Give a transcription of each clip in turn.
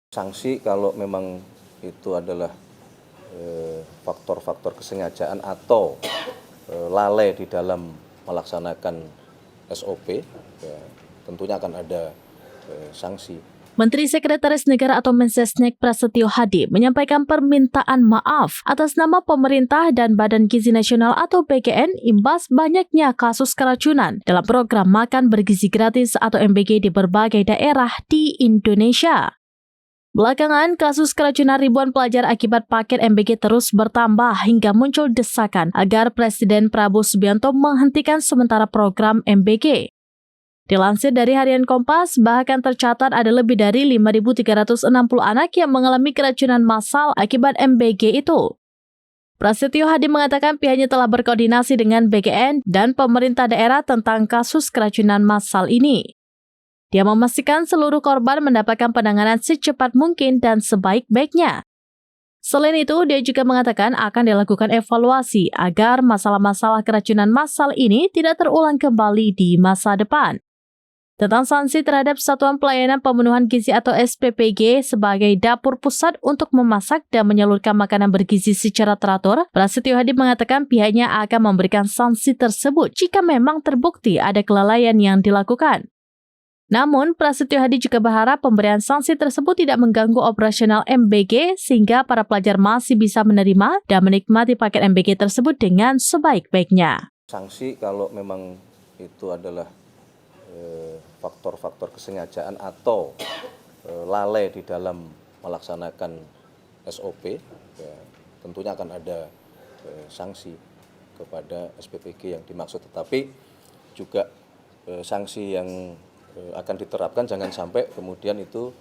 Sanksi kalau memang itu adalah faktor-faktor kesengajaan atau lalai di dalam melaksanakan SOP, ya, tentunya akan ada sanksi. Menteri Sekretaris Negara atau Mensesnek Prasetyo Hadi menyampaikan permintaan maaf atas nama pemerintah dan Badan Gizi Nasional atau BGN imbas banyaknya kasus keracunan dalam program makan bergizi gratis atau MBG di berbagai daerah di Indonesia. Belakangan, kasus keracunan ribuan pelajar akibat paket MBG terus bertambah hingga muncul desakan agar Presiden Prabowo Subianto menghentikan sementara program MBG. Dilansir dari Harian Kompas, bahkan tercatat ada lebih dari 5.360 anak yang mengalami keracunan massal akibat MBG itu. Prasetyo Hadi mengatakan pihaknya telah berkoordinasi dengan BGN dan pemerintah daerah tentang kasus keracunan massal ini. Dia memastikan seluruh korban mendapatkan penanganan secepat mungkin dan sebaik-baiknya. Selain itu, dia juga mengatakan akan dilakukan evaluasi agar masalah-masalah keracunan massal ini tidak terulang kembali di masa depan. Tentang sanksi terhadap Satuan Pelayanan Pemenuhan Gizi atau SPPG sebagai dapur pusat untuk memasak dan menyalurkan makanan bergizi secara teratur, Prasetyo Hadi mengatakan pihaknya akan memberikan sanksi tersebut jika memang terbukti ada kelalaian yang dilakukan. Namun, Prasetyo Hadi juga berharap pemberian sanksi tersebut tidak mengganggu operasional MBG sehingga para pelajar masih bisa menerima dan menikmati paket MBG tersebut dengan sebaik-baiknya. Sanksi kalau memang itu adalah faktor-faktor kesengajaan atau lalai di dalam melaksanakan SOP, ya, tentunya akan ada sanksi kepada SPPG yang dimaksud. Tetapi juga sanksi yang akan diterapkan jangan sampai kemudian itu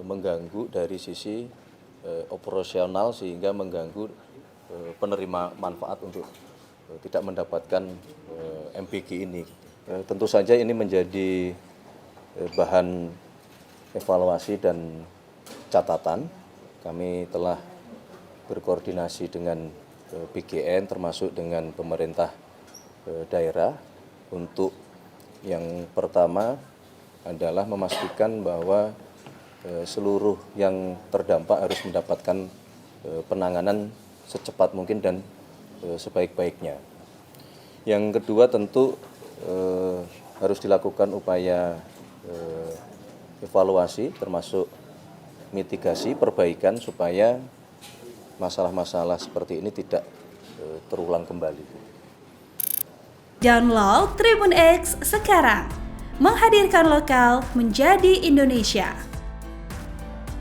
mengganggu dari sisi operasional sehingga mengganggu penerima manfaat untuk tidak mendapatkan MBG ini. Tentu saja ini menjadi bahan evaluasi dan catatan. Kami telah berkoordinasi dengan BGN termasuk dengan pemerintah daerah untuk yang pertama adalah memastikan bahwa seluruh yang terdampak harus mendapatkan penanganan secepat mungkin dan sebaik-baiknya. Yang kedua tentu harus dilakukan upaya evaluasi termasuk mitigasi, perbaikan supaya masalah-masalah seperti ini tidak terulang kembali. Download Tribun X sekarang, menghadirkan lokal menjadi Indonesia.